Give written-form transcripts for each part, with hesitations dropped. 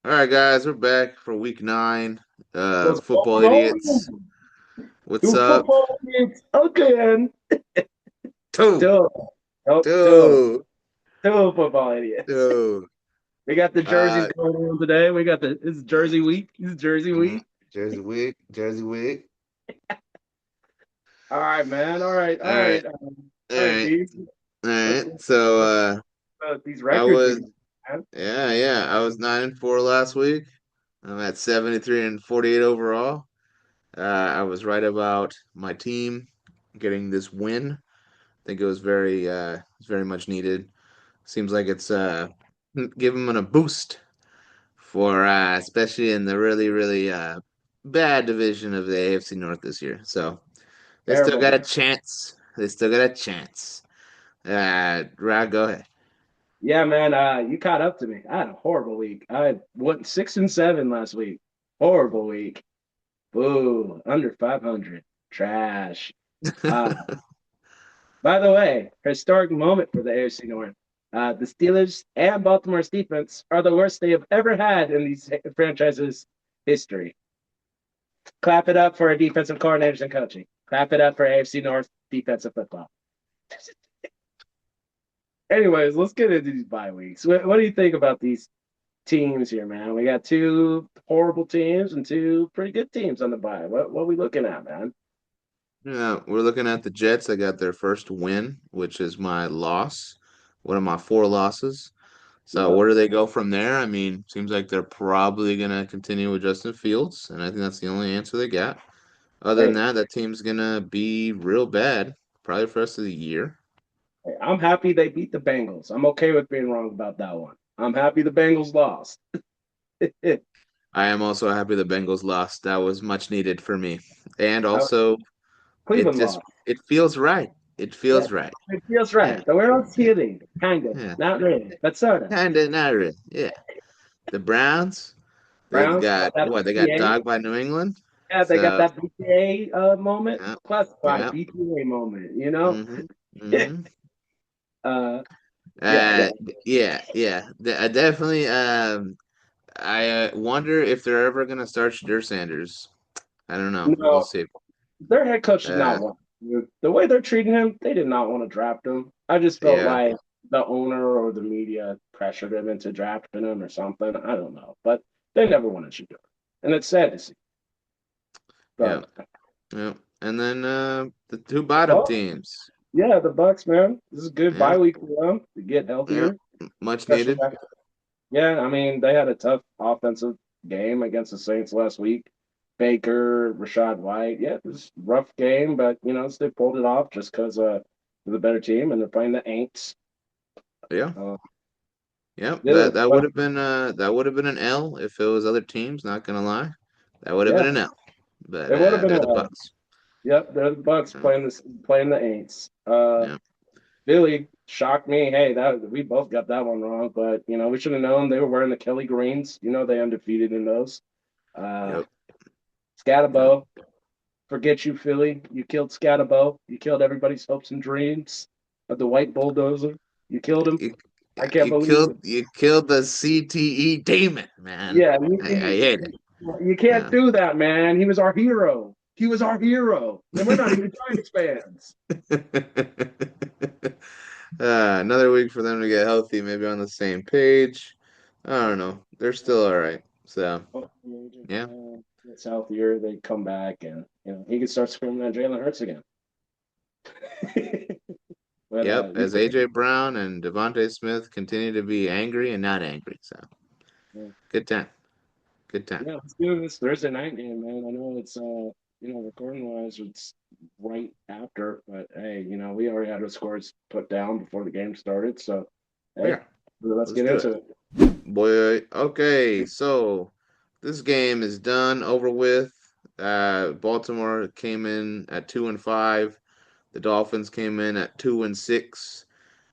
All right, guys, we're back for week 9. Let's Football go. idiots, what's Do up? football games again. Two, Two, nope, two, two, two football idiots. two. We got the jerseys Uh, going on today. We got it's Jersey week. It's Jersey mhm. week. Jersey Wick, Jersey Wick. All right, man. All right, All all right, right, all all right, right, D. all Let's right. talk So, about these I records we was, got, man. yeah, I was 9-4 last week. I'm at 73 and 48 overall. I was right about my team getting this win. I think it's very much needed. Seems like it's giving them a boost for especially in the really bad division of the AFC North this year. So they still Terrible got a week. chance. They still got a chance. Rod, go ahead. Yeah, man. You caught up to me. I had a horrible week. I went 6-7 last week. Horrible week. Boo. Under 500. Trash. Uh, By the way, historic moment for the AFC North. The Steelers and Baltimore's defense are the worst they have ever had in these franchises' history. Clap it up for our defensive coordinators and coaching. Clap it up for AFC North defensive football. Anyways, let's get into these bye weeks. What do you think about these teams here, man? We got two horrible teams and two pretty good teams on the bye. What are we looking at, man? Yeah, we're looking at the Jets. I got their first win, which is my loss, one of my 4 losses. So Yeah. where do they go from there? I mean, seems like they're probably gonna continue with Justin Fields, and I think that's the only answer they got. Other than Hey, that, that team's gonna be real bad, probably for the rest of the year. hey, I'm happy they beat the Bengals. I'm okay with being wrong about that one. I'm happy the Bengals lost. I am also happy the Bengals lost. That was much needed for me. And Uh, also, it Cleveland just lost. it feels right. It Yeah, feels right. it feels Yeah. right. The world's Yeah. healing, kind of, Yeah. not really, but sort of. Kinda not really. Yeah. The Browns, they've Browns got got that what? They got BTA. dogged by New England. Yeah, they got So, that BTA moment, yeah. classified Yeah. BTA moment. You know. Mm-hmm. Mm-hmm. uh, yeah, yeah. Uh I definitely I wonder if they're ever gonna start Shadur Sanders. I don't know. We'll No, see. their head coach did not Uh want to. The way they're treating him, they did not want to draft him. I just felt yeah. like the owner or the media pressured him into drafting him or something. I don't know, but they never wanted to do it, and it's sad to see. Yeah. But Yeah. And then the 2 bottom well, teams. yeah, the Bucks, man. This is a good Yeah. bye week for them to get Yeah. healthier, Much especially needed. back. Yeah, I mean, they had a tough offensive game against the Saints last week. Baker, Rashad White. Yeah, it was a rough game, but they pulled it off just because they're the better team and they're playing the Aints. Yeah. Uh, Yeah. dude, That but would have been an L if it was other teams, not gonna lie. That would have been yeah, an L. But it would have been they're a the hell. Bucks. Yep, they're the Bucks Yeah. playing the Aints. Yeah. Philly shocked me. Hey, that we both got that one wrong, but we should have known they were wearing the Kelly Greens. They undefeated in those. Uh, Yep. Yep. Scatabo, forget you, Philly. You killed Scatabo. You killed everybody's hopes and dreams of the white bulldozer. You killed him. You, I can't believe it. you killed the CTE demon, man. Yeah, I hate it. you can't Yeah. do that, man. He was our hero. He was our hero, and we're not even Giants fans. Another week for them to get healthy, maybe on the same page. I don't know. They're still all right. So, Hopefully, yeah. gets healthier. They come back, and he can start screaming at Jalen Hurts again. but Yep. you As AJ Brown and Devontae Smith continue to be angry and not angry. So, yeah, good time. Good time. let's do this Thursday night game, man. I know it's recording wise, it's right after, but hey, we already had our scores put down before the game started, so hey, Yeah. let's Let's get do it. into it. Boy, okay, so this game is done, over with. Baltimore came in at 2-5. The Dolphins came in at 2-6.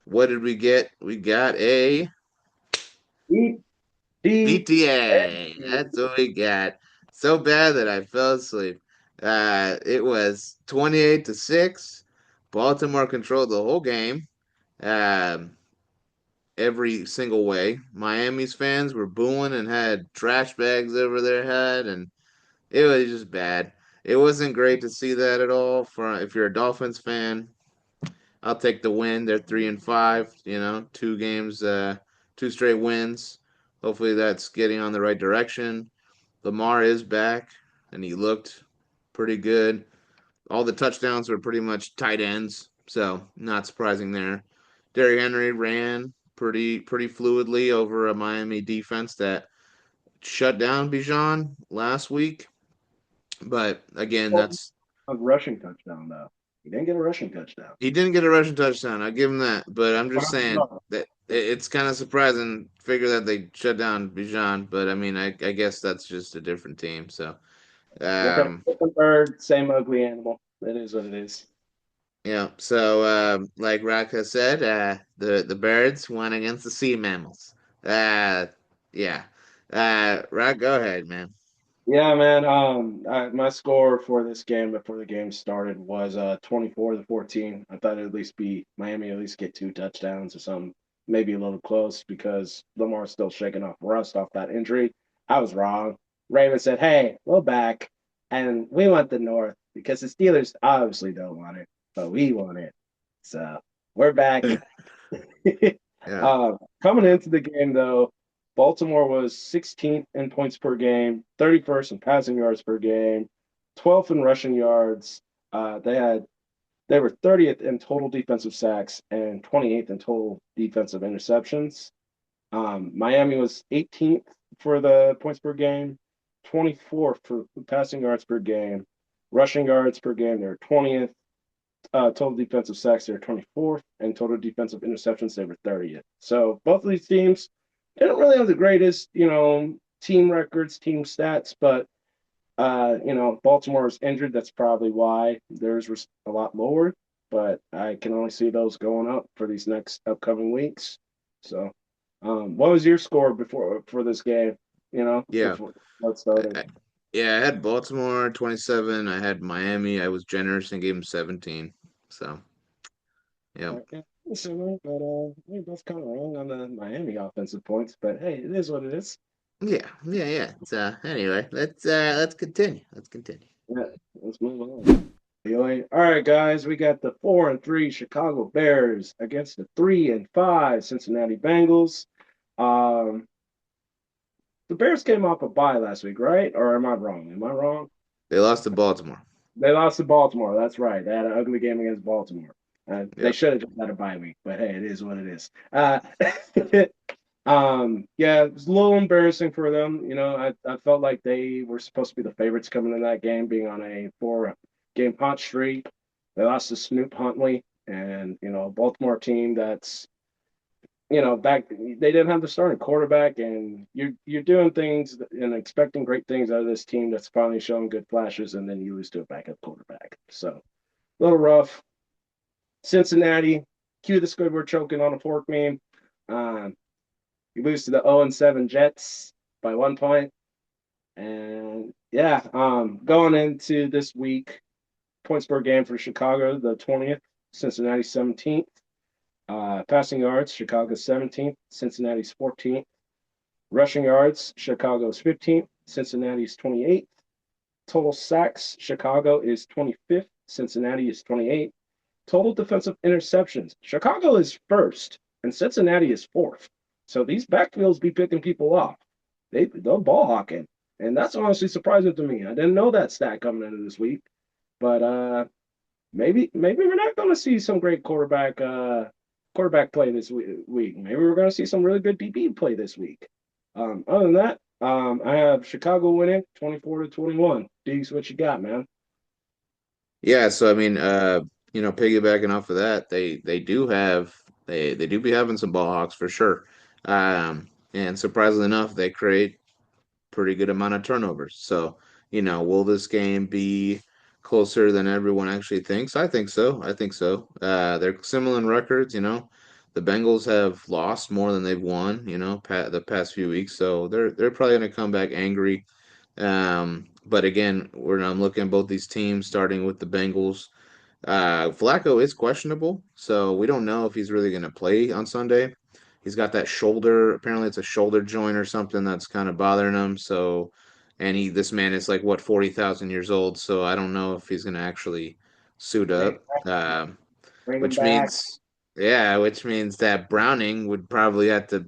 What did we get? We got a Eat, D, PTA. That's what we got. So bad that I fell asleep. It was 28-6. Baltimore controlled the whole game. Um, every single way. Miami's fans were booing and had trash bags over their head, and it was just bad. It wasn't great to see that at all. For if you're a Dolphins fan, I'll take the win. They're 3-5. Two games, two straight wins. Hopefully, that's getting on the right direction. Lamar is back, and he looked pretty good. All the touchdowns were pretty much tight ends, so not surprising there. Derrick Henry ran pretty fluidly over a Miami defense that shut down Bijan last week. But again, that's A rushing touchdown though. He didn't get a rushing touchdown. he didn't get a rushing touchdown. I'll give him that. But I'm just saying that it's kind of surprising. Figure that they shut down Bijan, but I mean, I guess that's just a different team. So, um, Different bird, same ugly animal. It is what it is. yeah. So, like Rock has said, the birds won against the sea mammals. Yeah. Rock, go ahead, man. Yeah, man. My score for this game before the game started was 24-14. I thought it'd at least be Miami at least get 2 touchdowns or something, maybe a little close because Lamar's still shaking off rust off that injury. I was wrong. Raven said, "Hey, we're back, and we want the North because the Steelers obviously don't want it, but we want it. So we're back." Yeah. Coming into the game, though, Baltimore was 16th in points per game, 31st in passing yards per game, 12th in rushing yards. They were 30th in total defensive sacks and 28th in total defensive interceptions. Miami was 18th for the points per game, 24th for passing yards per game, rushing yards per game. They're 20th. Total defensive sacks, they were 24th, and total defensive interceptions, they were 30th. So both of these teams didn't really have the greatest, team records, team stats, but Baltimore's injured. That's probably why theirs was a lot lower. But I can only see those going up for these next upcoming weeks. So, what was your score before for this game? Yeah. Before it started. I, yeah, I had Baltimore 27. I had Miami. I was generous and gave them 17. So, yeah. Yeah, similar, but we're both kind of wrong on the Miami offensive points. But hey, it is what it is. Yeah. So, anyway, let's continue. Let's continue. Yeah, let's move on. Anyway, all right, guys, we got the 4-3 Chicago Bears against the 3-5 Cincinnati Bengals. Um, the Bears came off a bye last week, right? Or am I wrong? Am I wrong? They lost to Baltimore. They lost to Baltimore. That's right. They had an ugly game against Baltimore. They Yep. should have just had a bye week, but hey, it is what it is. Yeah, it was a little embarrassing for them. I felt like they were supposed to be the favorites coming in that game, being on a 4-game hot streak. They lost to Snoop Huntley, and a Baltimore team that's back they didn't have the starting quarterback, and you're doing things and expecting great things out of this team that's finally showing good flashes, and then you lose to a backup quarterback. So a little rough. Cincinnati, cue the Squidward choking on a fork meme. Um, you lose to the 0-7 Jets by 1 point. And yeah, going into this week, points per game for Chicago, the 20th, Cincinnati 17th. Passing yards, Chicago's 17th, Cincinnati's 14th. Rushing yards, Chicago's 15th, Cincinnati's 28th. Total sacks, Chicago is 25th, Cincinnati is 28th. Total defensive interceptions, Chicago is first, and Cincinnati is fourth. So these backfields be picking people off. They're ball hawking, and that's honestly surprising to me. I didn't know that stat coming into this week, but maybe we're not going to see some great quarterback play this week. Maybe we're going to see some really good DB play this week. Other than that, I have Chicago winning 24-21. Deeks, what you got, man? Yeah, so I mean, piggybacking off of that, they do be having some ball hawks for sure. And surprisingly enough, they create pretty good amount of turnovers. So, will this game be closer than everyone actually thinks? I think so. I think so. They're similar in records, The Bengals have lost more than they've won, the past few weeks. So they're probably going to come back angry. But again, I'm looking at both these teams, starting with the Bengals. Flacco is questionable, so we don't know if he's really going to play on Sunday. he's got that shoulder. Apparently, it's a shoulder joint or something that's kind of bothering him. So, and this man is like what 40,000 years old. So I don't know if he's gonna actually suit Hey, up. bring him Which back. means, yeah, which means that Browning would probably have to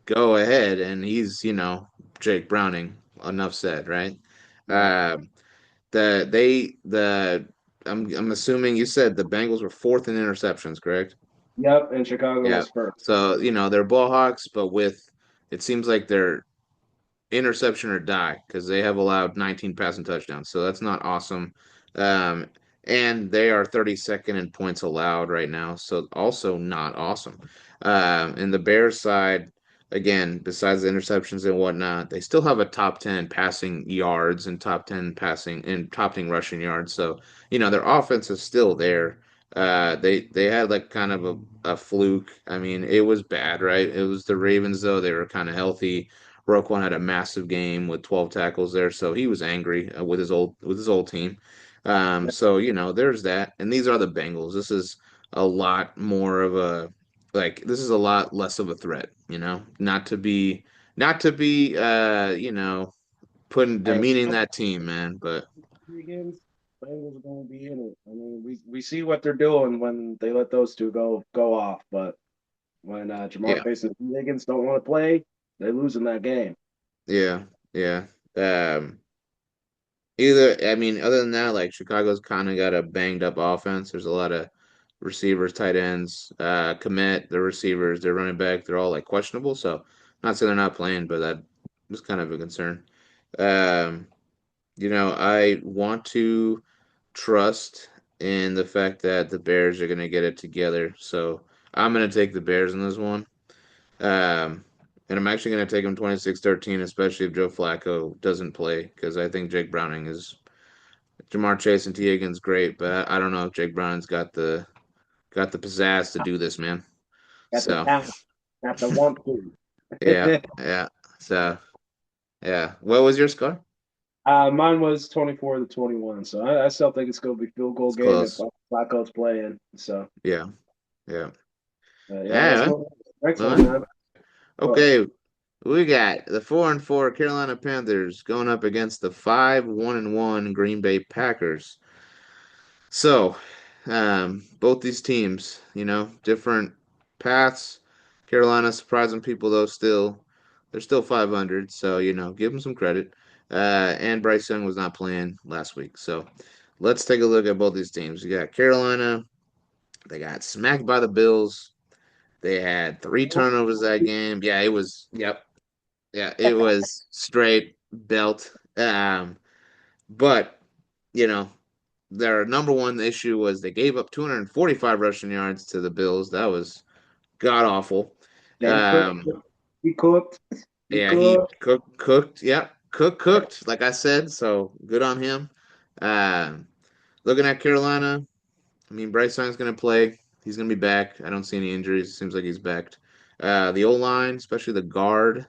go ahead, and he's Jake Browning. Enough said, right? Yeah. Uh, the I'm assuming you said the Bengals were fourth in interceptions, correct? Yep, and Chicago Yeah. was first. So, they're ball hawks, but with it seems like they're interception or die because they have allowed 19 passing touchdowns. So that's not awesome. Um, and they are 32nd in points allowed right now. So also not awesome. And the Bears side, again, besides the interceptions and whatnot, they still have a top 10 passing yards and top 10 passing and top 10 rushing yards. So, their offense is still there. They had like kind of a fluke. I mean, it was bad, right? It was the Ravens though. They were kind of healthy. Roquan had a massive game with 12 tackles there, so he was angry with his old team. So there's that, and these are the Bengals. This is a lot more of a this is a lot less of a threat. Not to be putting Hey, demeaning that team, man. But Higgins, Bengals are going to be in it. I mean, we see what they're doing when they let those two go off, but when Jamar yeah, Chase and Higgins don't want to play, they lose in that game. yeah, yeah. Um, I mean, other than that, like Chicago's kind of got a banged up offense. There's a lot of receivers, tight ends, commit, the receivers, their running back, they're all like questionable. So, not saying they're not playing, but that was kind of a concern. Um, I want to trust in the fact that the Bears are going to get it together. So, I'm going to take the Bears in this one. Um, and I'm actually going to take them 26-13, especially if Joe Flacco doesn't play, because I think Jake Browning is Jamar Chase and T. Higgins great, but I don't know if Jake Brown's got the pizzazz to do this, man. Got the So talent, got the want yeah, to. yeah. So yeah. What was your score? Mine was 24-21, so I still think it's going to be field goal It's game if close. Flacco's playing. So Yeah, yeah. yeah, let's Yeah. go next one, Well, man. What? okay. We got the 4-4 Carolina Panthers going up against the 5-1-1 Green Bay Packers. So, both these teams, different paths. Carolina surprising people though. They're still 500, so give them some credit. And Bryce Young was not playing last week, so let's take a look at both these teams. You got Carolina. They got smacked by the Bills. They had three turnovers that game. Yeah, it was. Yep. Yeah, it was straight belt. But you know, their number one issue was they gave up 245 rushing yards to the Bills. That was god awful. James Cook, Um, he cooked. He yeah, he cooked. cooked. Yep, cooked. Like I said, so good on him. Um, Looking at Carolina, I mean Bryce Young's gonna play. He's gonna be back. I don't see any injuries. Seems like he's back. The O line, especially the guards,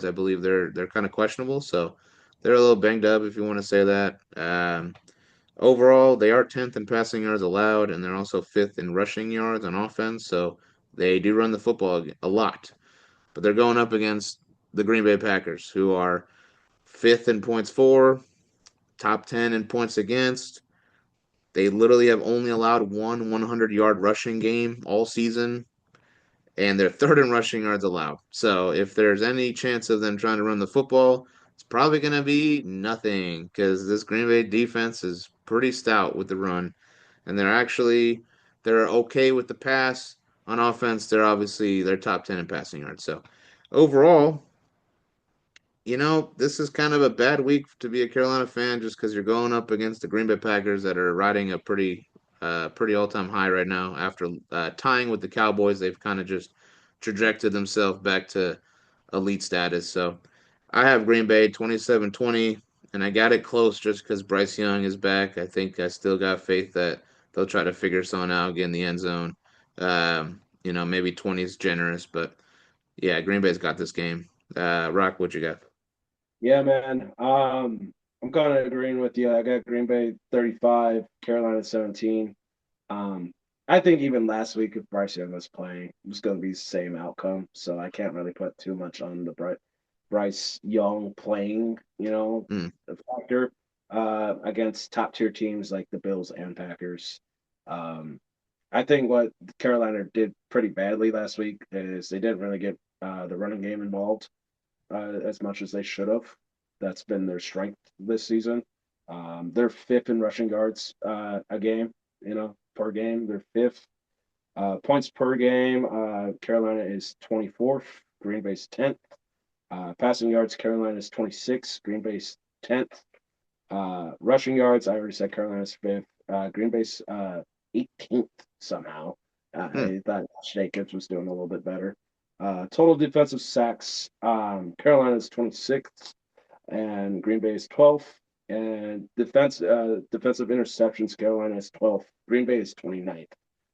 I believe they're kind of questionable. So they're a little banged up, if you want to say that. Overall, they are 10th in passing yards allowed, and they're also fifth in rushing yards on offense. So they do run the football a lot. But they're going up against the Green Bay Packers, who are fifth in points for, top 10 in points against. They literally have only allowed one 100-yard rushing game all season, and they're third in rushing yards allowed. So if there's any chance of them trying to run the football, it's probably going to be nothing because this Green Bay defense is pretty stout with the run, and they're okay with the pass. On offense, they're top 10 in passing yards. So overall, this is kind of a bad week to be a Carolina fan just because you're going up against the Green Bay Packers that are riding a pretty all-time high right now. After tying with the Cowboys, they've kind of just trajected themselves back to elite status. So I have Green Bay 27-20, and I got it close just because Bryce Young is back. I think I still got faith that they'll try to figure something out, get in the end zone. Maybe 20 is generous, but yeah, Green Bay's got this game. Rock, what you got? Yeah, man. I'm kind of agreeing with you. I got Green Bay 35, Carolina 17. Um, I think even last week, if Bryce Young was playing, it was going to be the same outcome. So I can't really put too much on the Bryce Young playing, Mm, the factor against top tier teams like the Bills and Packers. Um, I think what Carolina did pretty badly last week is they didn't really get the running game involved as much as they should have. That's been their strength this season. They're fifth in rushing yards a game, per game. They're fifth. Points per game, Carolina is 24th. Green Bay's 10th. Passing yards, Carolina is 26th. Green Bay's 10th. Rushing yards, I already said Carolina's fifth. Green Bay's 18th somehow. mm. I thought Jacobs was doing a little bit better. Total defensive sacks, Carolina's 26th and Green Bay is 12th. And defensive interceptions, Carolina is 12th. Green Bay is 29th.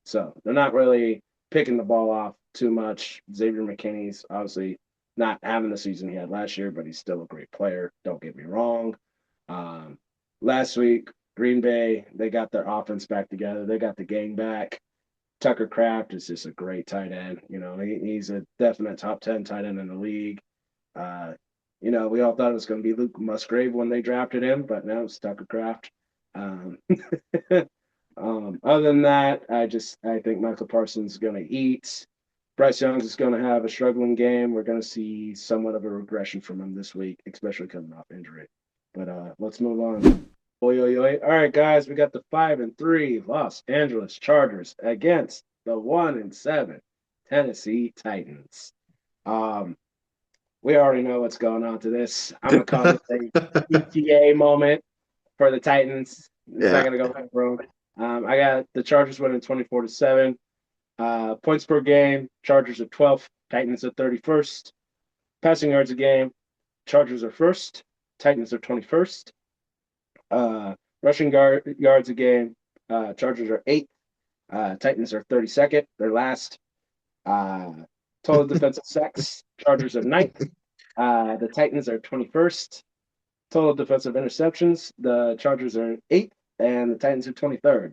So they're not really picking the ball off too much. Xavier McKinney's obviously not having the season he had last year, but he's still a great player. Don't get me wrong. Um, Last week, Green Bay, they got their offense back together. They got the gang back. Tucker Kraft is just a great tight end. He's a definite top 10 tight end in the league. Uh, we all thought it was going to be Luke Musgrave when they drafted him, but now it's Tucker Kraft. Um, other than that, I think Michael Parsons is going to eat. Bryce Young is going to have a struggling game. We're going to see somewhat of a regression from him this week, especially coming off injury. But let's move on. Oi, oi, oi. All right, guys, we got the 5-3 Los Angeles Chargers against the 1-7 Tennessee Titans. Um, we already know what's going on to this. I'm gonna call this a ETA moment for the Titans. It's not Yeah. gonna go back wrong. I got the Chargers winning 24-7. Points per game, Chargers are 12th, Titans are 31st. Passing yards a game, Chargers are first, Titans are 21st. Rushing yards a game, Chargers are eighth, Titans are 32nd. They're last. Uh, Total defensive sacks, Chargers are ninth. The Titans are 21st. Total defensive interceptions, the Chargers are eighth, and the Titans are 23rd.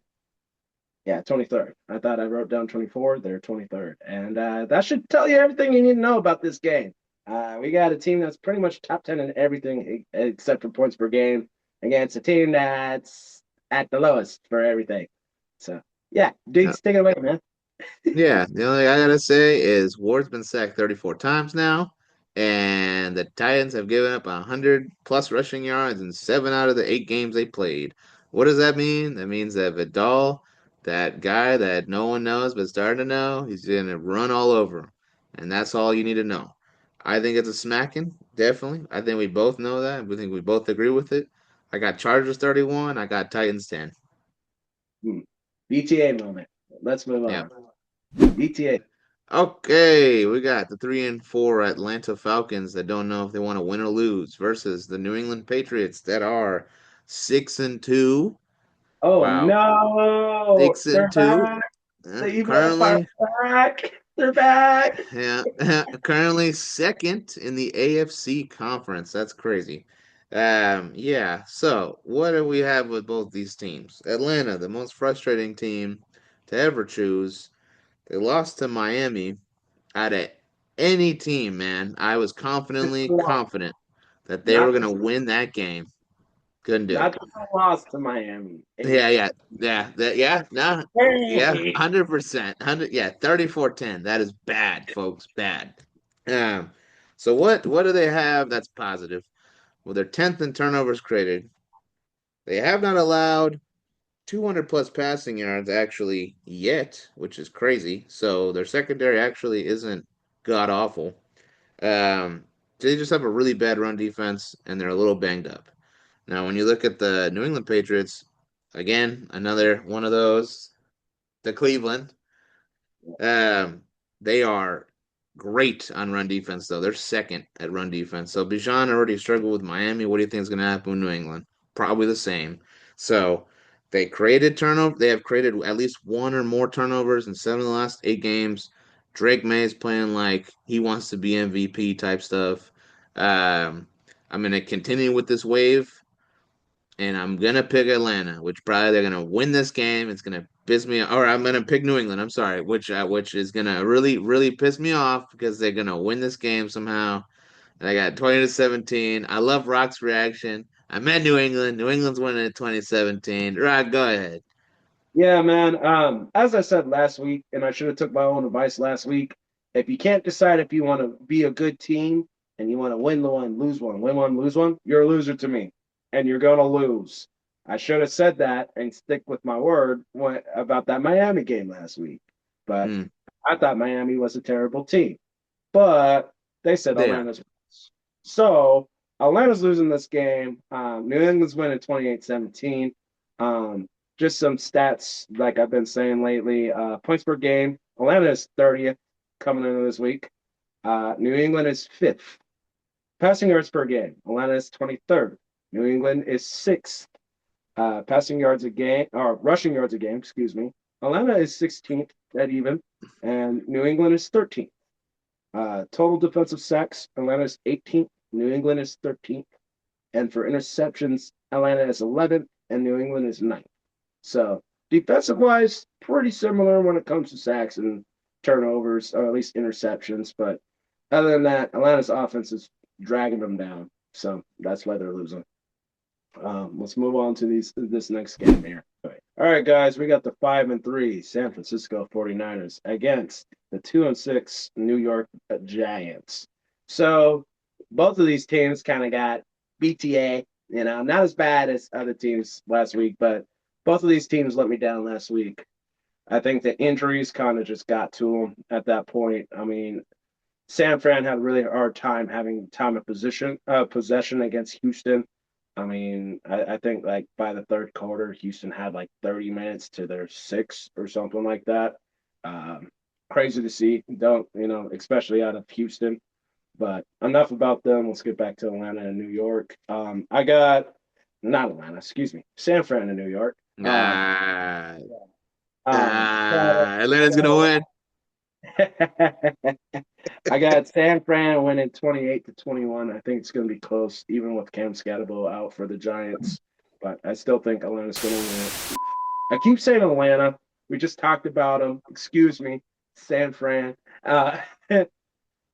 Yeah, 23rd. I thought I wrote down 24. They're 23rd. And that should tell you everything you need to know about this game. We got a team that's pretty much top 10 in everything except for points per game against a team that's at the lowest for everything. So, yeah, Yeah. Diggs, take it away, man. Yeah, the only thing I gotta say is Ward's been sacked 34 times now, and the Titans have given up 100 plus rushing yards in 7 out of the 8 games they played. What does that mean? That means that Vidal, that guy that no one knows but starting to know, he's gonna run all over 'em. And that's all you need to know. I think it's a smacking, definitely. I think we both know that. We think we both agree with it. I got Chargers 31, I got Titans 10. BTA moment. Let's move Yeah. on. BTA. Okay, we got the 3-4 Atlanta Falcons that don't know if they want to win or lose versus the New England Patriots that are 6-2. Oh, Wow, no. six They're and two. back. The evil empire Currently, back. They're back. yeah, currently second in the AFC conference. That's crazy. Yeah. So what do we have with both these teams? Atlanta, the most frustrating team to ever choose. They lost to Miami out of any team, man. I was Just confidently lost. confident that they were Not going to just win that game. Couldn't do not it. just lost to Miami. Yeah, yeah, yeah, yeah, no, yeah, Hey. 100%, 100, yeah, 34-10. That is bad, folks, bad. Um, so what do they have that's positive? Well, they're 10th in turnovers created. They have not allowed 200 plus passing yards actually yet, which is crazy. So their secondary actually isn't god awful. Um, they just have a really bad run defense, and they're a little banged up. Now, when you look at the New England Patriots, again, another one of those, the Cleveland, um, they are great on run defense, though. They're second at run defense. So Bijan already struggled with Miami. What do you think is going to happen with New England? Probably the same. So they created turnover. They have created at least one or more turnovers in 7 of the last 8 games. Drake May is playing like he wants to be MVP type stuff. Um, I'm going to continue with this wave, and I'm going to pick Atlanta, which probably they're going to win this game. It's going to piss me, or I'm gonna pick New England. I'm sorry, which is gonna really really piss me off because they're gonna win this game somehow. And I got 20-17. I love Rock's reaction. I'm at New England. New England's winning at 2017. Rock, go ahead. Yeah, man. As I said last week, and I should have took my own advice last week. If you can't decide if you want to be a good team and you want to win one, lose one, win one, lose one, you're a loser to me, and you're gonna lose. I should have said that and stick with my word about that Miami game last week. But Mm, I thought Miami was a terrible team, but they said yeah. Atlanta's worse. So Atlanta's losing this game. New England's winning 28-17. Um, just some stats like I've been saying lately. Points per game. Atlanta is 30th coming into this week. New England is 5th. Passing yards per game. Atlanta is 23rd. New England is 6th. Passing yards a game, or rushing yards a game, excuse me. Atlanta is 16th, dead even, and New England is 13th. Total defensive sacks, Atlanta is 18th, New England is 13th. And for interceptions, Atlanta is 11th, and New England is 9th. So defensive wise, pretty similar when it comes to sacks and turnovers, or at least interceptions. But other than that, Atlanta's offense is dragging them down. So that's why they're losing. Let's move on to this next game here. All right, guys, we got the 5-3 San Francisco 49ers against the 2-6 New York Giants. So both of these teams kind of got BTA, not as bad as other teams last week, but both of these teams let me down last week. I think the injuries kind of just got to them at that point. I mean, San Fran had a really hard time having time of possession against Houston. I mean, I think like by the third quarter, Houston had like 30 minutes to their 6 or something like that. Um, Crazy to see, don't especially out of Houston. But enough about them. Let's get back to Atlanta and New York. I got not Atlanta, excuse me, San Fran and New York. Um, Ah, I Atlanta's gonna got win. I got San Fran winning 28-21. I think it's going to be close, even with Cam Scatterbo out for the Giants. But I still think Atlanta's going to win it. I keep saying Atlanta. We just talked about them. Excuse me, San Fran. Uh,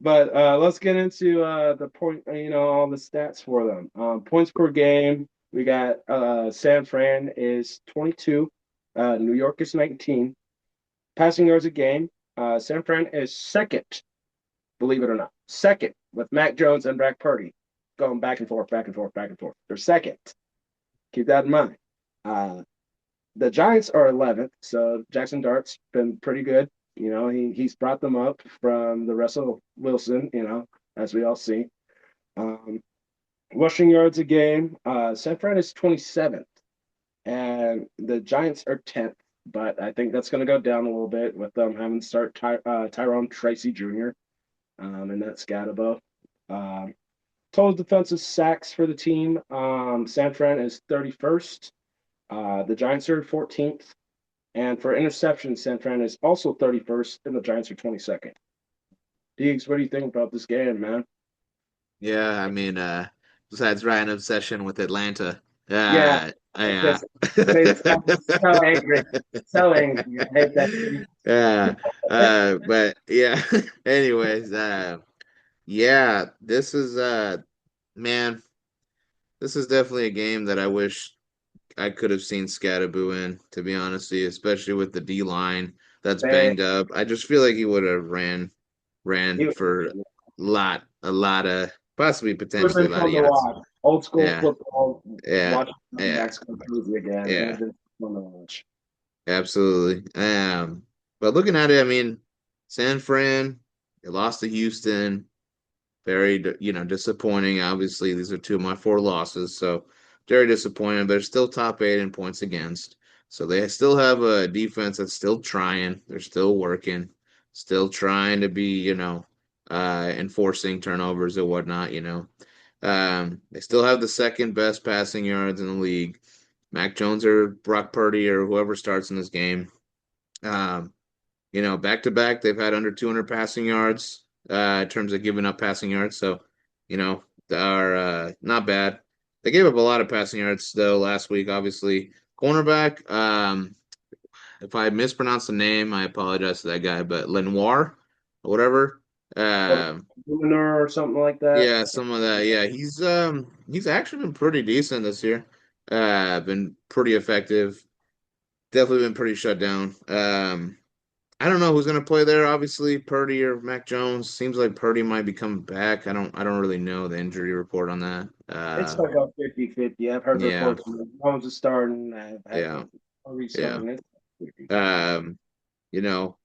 but let's get into the point. All the stats for them. Points per game. We got San Fran is 22. New York is 19. Passing yards a game. San Fran is second, believe it or not. Second with Mac Jones and Brock Purdy going back and forth, back and forth, back and forth. They're second. Keep that in mind. Uh, the Giants are 11th, so Jackson Dart's been pretty good. He's brought them up from the Russell Wilson, as we all see. Um, Rushing yards a game. San Fran is 27th, and the Giants are 10th. But I think that's going to go down a little bit with them having to start Tyrone Tracy Jr. And that's Scatabo. Um, Total defensive sacks for the team. San Fran is 31st. The Giants are 14th. And for interceptions, San Fran is also 31st, and the Giants are 22nd. Deegs, what do you think about this game, man? Yeah, I mean, besides Ryan obsession with Atlanta, Yeah, yeah, just made it so angry. So angry. I hate that. yeah, but yeah. Anyways, yeah, this is man, this is definitely a game that I wish I could have seen Scattaboo in, to be honest with you, especially with the D line that's They, banged up. I just feel like he would have ran it for a lot of possibly would have potentially a been lot of fun to yards. watch. Old school Yeah, football, yeah, watching running yeah, backs go crazy again. It would yeah, have been fun to watch. absolutely. But looking at it, I mean, San Fran, they lost to Houston. Very, disappointing. Obviously, these are two of my four losses, so very disappointing. But they're still top eight in points against. So they still have a defense that's still trying. They're still working, still trying to be, enforcing turnovers and whatnot. They still have the second best passing yards in the league. Mac Jones or Brock Purdy or whoever starts in this game. Um, back to back, they've had under 200 passing yards in terms of giving up passing yards. So, they are not bad. They gave up a lot of passing yards though last week. Obviously, cornerback. if I mispronounce the name, I apologize to that guy, but Lenoir or whatever. Oh, Um, Luminar or something like that. yeah, some of that. Yeah, he's actually been pretty decent this year. Been pretty effective. Definitely been pretty shut down. I don't know who's gonna play there. Obviously, Purdy or Mac Jones. Seems like Purdy might be coming back. I don't really know the injury report on that. It's like a 50-50. I've heard Yeah, reports of Jones is starting. I've had yeah, yeah. restarting. It's 50-50. Um, you know,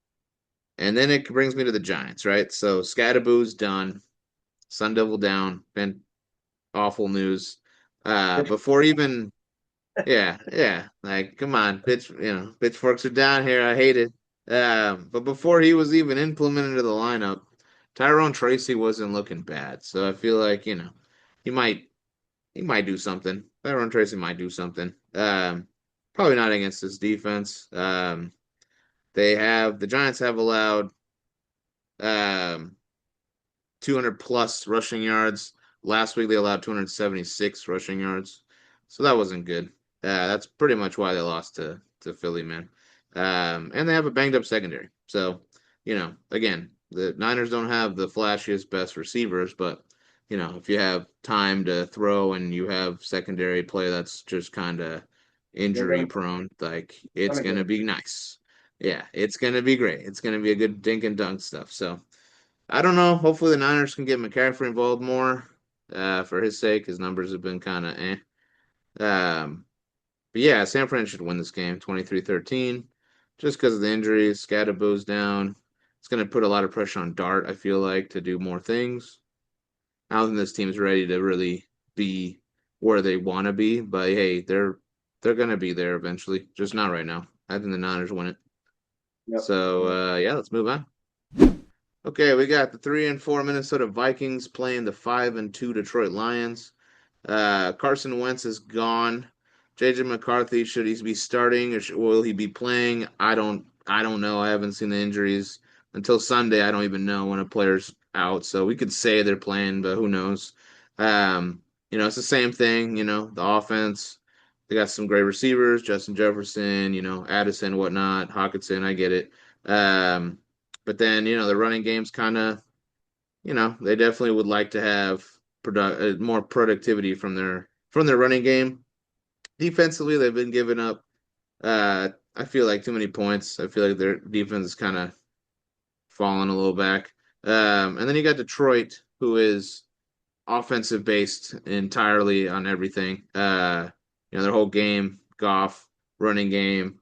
and then it brings me to the Giants, right? So Scadaboo's done. Sun Devil down. Been awful news. It's Before even Yeah, yeah. Like, come on, pitchforks are down here. I hate it. But before he was even implemented into the lineup, Tyrone Tracy wasn't looking bad. So I feel like, he might he might do something. Tyrone Tracy might do something. Probably not against this defense. The Giants have allowed um 200 plus rushing yards. Last week they allowed 276 rushing yards. So that wasn't good. That's pretty much why they lost to Philly, man. And they have a banged up secondary. So, again, the Niners don't have the flashiest best receivers, but if you have time to throw and you have secondary play that's just kind of they're injury prone, like it's gonna get gonna it. be nice. Yeah, it's gonna be great. It's gonna be a good dink and dunk stuff. So I don't know. Hopefully the Niners can get McCaffrey involved more for his sake. His numbers have been kind of eh. But yeah, San Fran should win this game 23-13 just because of the injuries. Scadaboo's down. It's going to put a lot of pressure on Dart, I feel like, to do more things. I don't think this team's ready to really be where they want to be, but hey, they're going to be there eventually, just not right now. I think the Niners win it. Yep. So yeah, let's move on. Okay, we got the 3-4 Minnesota Vikings playing the 5-2 Detroit Lions. Carson Wentz is gone. JJ McCarthy, should he be starting or will he be playing? I don't know. I haven't seen the injuries until Sunday. I don't even know when a player's out, so we could say they're playing, but who knows? It's the same thing. The offense. They got some great receivers, Justin Jefferson, Addison, whatnot, Hawkinson. I get it. Um, but then, the running game's kind of, they definitely would like to have more productivity from their running game. Defensively, they've been giving up. I feel like too many points. I feel like their defense is kind of falling a little back. And then you got Detroit, who is offensive based entirely on everything. Their whole game, Goff, running game,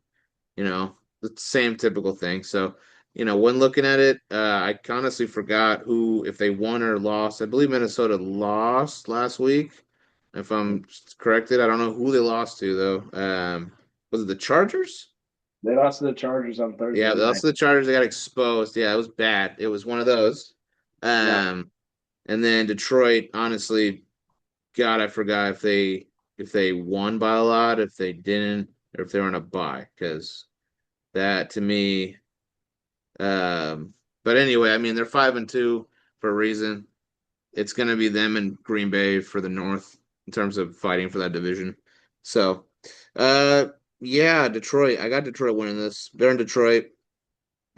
the same typical thing. So, when looking at it, I honestly forgot if they won or lost. I believe Minnesota lost last week, if I'm corrected. I don't know who they lost to though. Was it the Chargers? They lost to the Chargers on Yeah, Thursday they night. lost to the Chargers. They got exposed. Yeah, it was bad. It was one of those. Yeah. Um, and then Detroit, honestly, God, I forgot if they won by a lot, if they didn't, or if they were on a bye, because that to me. But anyway, I mean they're 5-2 for a reason. It's going to be them and Green Bay for the North in terms of fighting for that division. So, uh, yeah, Detroit. I got Detroit winning this. They're in Detroit.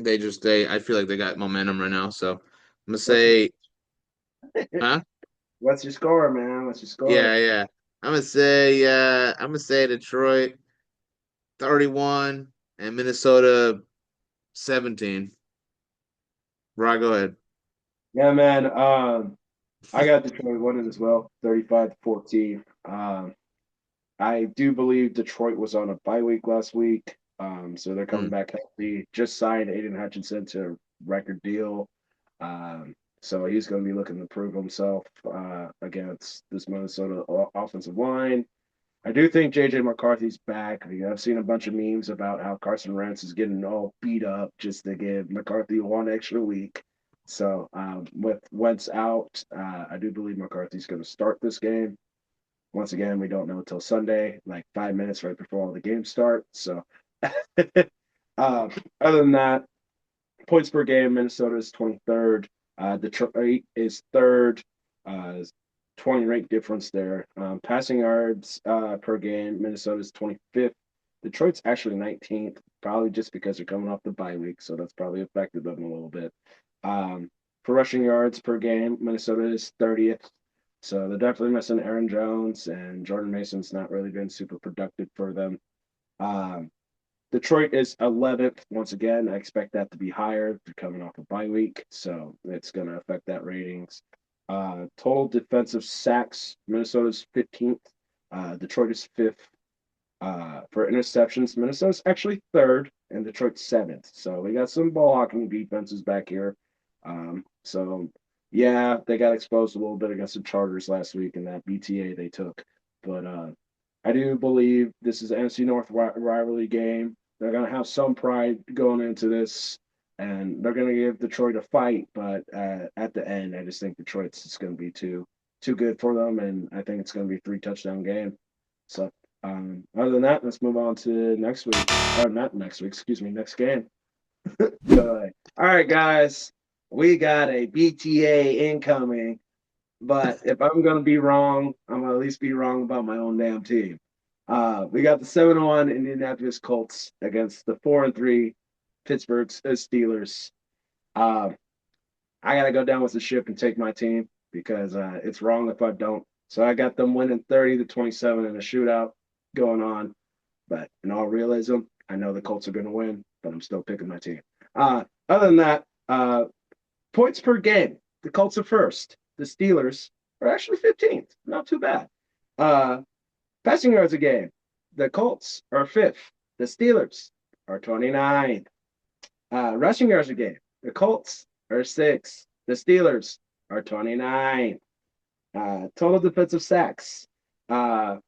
I feel like they got momentum right now. So I'm gonna What's your say, huh? What's your score, man? What's your score? Yeah, yeah. I'm gonna say Detroit 31 and Minnesota 17. Right, go ahead. Yeah, man. I got Detroit winning as well, 35-14. I do believe Detroit was on a bye week last week. So they're coming Hmm. back healthy. Just signed Aiden Hutchinson to a record deal. So he's going to be looking to prove himself against this Minnesota offensive line. I do think JJ McCarthy's back. I've seen a bunch of memes about how Carson Wentz is getting all beat up just to give McCarthy one extra week. So with Wentz out, I do believe McCarthy's going to start this game. Once again, we don't know until Sunday, like 5 minutes right before all the games start. So, other than that, points per game, Minnesota is 23rd. Detroit is third. 20 rank difference there. Passing yards per game, Minnesota is 25th. Detroit's actually 19th, probably just because they're coming off the bye week, so that's probably affected them a little bit. Um, for rushing yards per game, Minnesota is 30th. So they're definitely missing Aaron Jones, and Jordan Mason's not really been super productive for them. Um, Detroit is 11th. Once again, I expect that to be higher. They're coming off a bye week, so it's going to affect that ratings. Total defensive sacks, Minnesota's 15th. Detroit is 5th. For interceptions, Minnesota's actually 3rd, and Detroit's 7th. So we got some ball hawking defenses back here. So yeah, they got exposed a little bit against the Chargers last week in that BTA they took. But I do believe this is an NFC North rivalry game. They're going to have some pride going into this, and they're going to give Detroit a fight. But at the end, I just think Detroit's just going to be too good for them, and I think it's going to be a 3 touchdown game. So other than that, let's move on to next week. Or not next week, excuse me, next game. Good. All right, guys, we got a BTA incoming. But if I'm gonna be wrong, I'm gonna at least be wrong about my own damn team. We got the 7-1 Indianapolis Colts against the 4-3 Pittsburgh Steelers. Uh, I gotta go down with the ship and take my team because it's wrong if I don't. So I got them winning 30-27 in a shootout going on. But in all realism, I know the Colts are gonna win, but I'm still picking my team. Other than that, points per game, the Colts are first. The Steelers are actually 15th. Not too bad. Uh, passing yards a game, the Colts are 5th. The Steelers are 29th. Rushing yards a game, the Colts are 6th. The Steelers are 29th. Total defensive sacks, the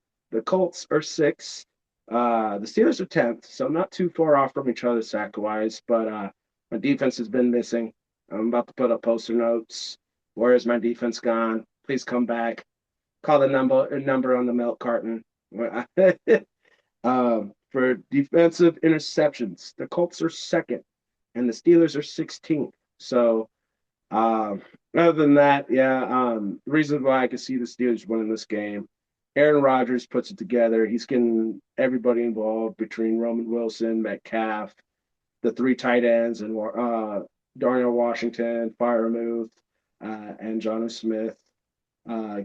Colts are 6th. The Steelers are 10th, so not too far off from each other sack wise, but my defense has been missing. I'm about to put up poster notes. Where is my defense gone? Please come back. Call the number on the milk carton. For defensive interceptions, the Colts are second, and the Steelers are 16th. So, other than that, yeah, reason why I can see the Steelers winning this game. Aaron Rodgers puts it together. He's getting everybody involved between Roman Wilson, Metcalf, the 3 tight ends, and Darnell Washington, Freiermuth, and Jonnu Smith. Uh,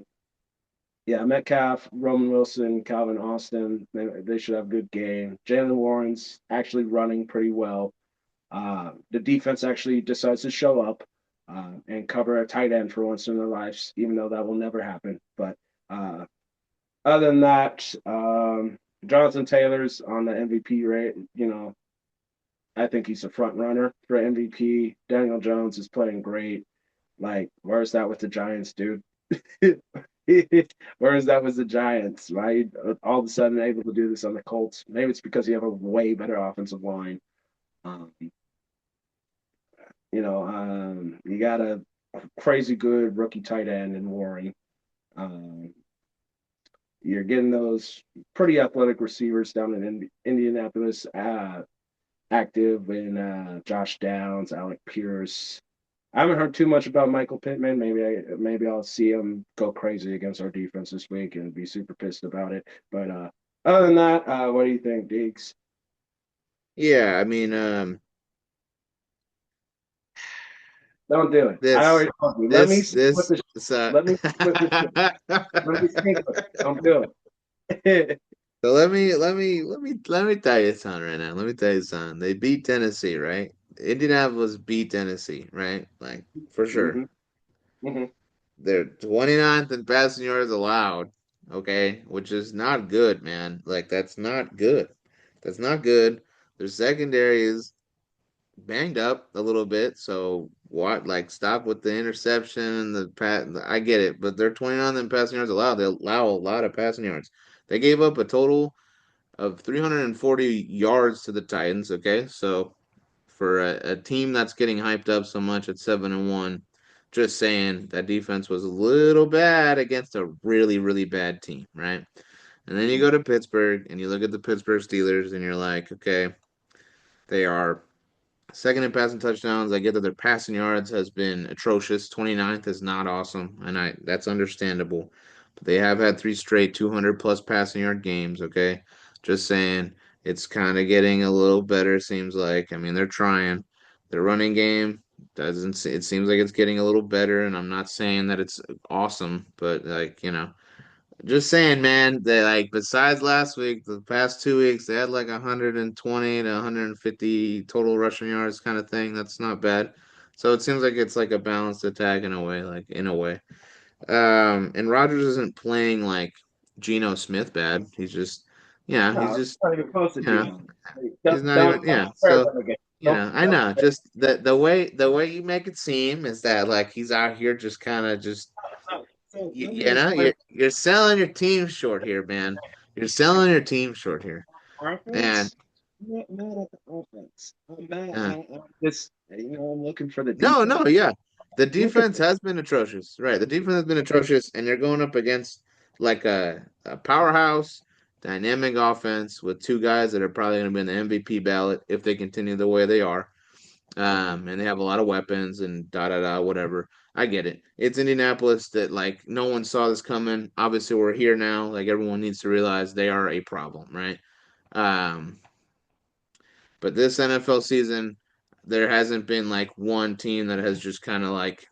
yeah, Metcalf, Roman Wilson, Calvin Austin, they should have a good game. Jalen Warren's actually running pretty well. The defense actually decides to show up and cover a tight end for once in their lives, even though that will never happen. But uh, other than that, Jonathan Taylor's on the MVP rate. I think he's a front runner for MVP. Daniel Jones is playing great. Like, where's that with the Giants, dude? Where is that with the Giants? Right? All of a sudden able to do this on the Colts. Maybe it's because you have a way better offensive line. Um, you got a crazy good rookie tight end in Warren. Um, you're getting those pretty athletic receivers down in Indianapolis active in Josh Downs, Alec Pierce. I haven't heard too much about Michael Pittman. Maybe I'll see him go crazy against our defense this week and be super pissed about it. But other than that, what do you think, Deeks? Yeah, I mean, Don't do it. I this, already told you. Let me this, sink with this, the. so, Let me sink with the. Let me sink with it. Don't do it. so let me tell you something right now. Let me tell you something. They beat Tennessee, right? Indianapolis beat Tennessee, right? Like for sure. hmm hmm They're 29th in passing yards allowed, okay, which is not good, man. Like that's not good. That's not good. Their secondary is banged up a little bit, so what? Like stop with the interception and the pat. I get it, but they're 29th in passing yards allowed. They allow a lot of passing yards. They gave up a total of 340 yards to the Titans. Okay, so for a team that's getting hyped up so much at 7-1, just saying that defense was a little bad against a really really bad team, right? And then you go to Pittsburgh and you look at the Pittsburgh Steelers and you're like, okay, they are second in passing touchdowns. I get that their passing yards has been atrocious. 29th is not awesome, and I that's understandable. But they have had 3 straight 200 plus passing yard games, okay? Just saying. It's kind of getting a little better, seems like. I mean, they're trying. Their running game it seems like it's getting a little better, and I'm not saying that it's awesome, but like, just saying, man, they like besides last week, the past 2 weeks, they had like 120 to 150 total rushing yards kind of thing. That's not bad. So it seems like it's like a balanced attack in a way, like in a way. And Rodgers isn't playing like Geno Smith bad. He's No, just, not even close to you know, Geno. Hey, he's not even, don't yeah. compare So, them again. Don't, I don't know. Just the way you make it seem is that like he's out here just kind of just let me explain. you're selling your team short here, man. You're selling your team short here, and Offense. I'm not mad at the offense. I'm mad. uh, I'm just, I'm looking for the no, defense. no, yeah, the Looking defense has been atrocious, right? The defense has been atrocious, and you're going up against like a powerhouse, dynamic offense with two guys that are probably going to be in the MVP ballot if they continue the way they are. And they have a lot of weapons and da da da whatever. I get it. It's Indianapolis that like no one saw this coming. Obviously, we're here now. Like everyone needs to realize they are a problem, right? Um, but this NFL season, there hasn't been like one team that has just kind of like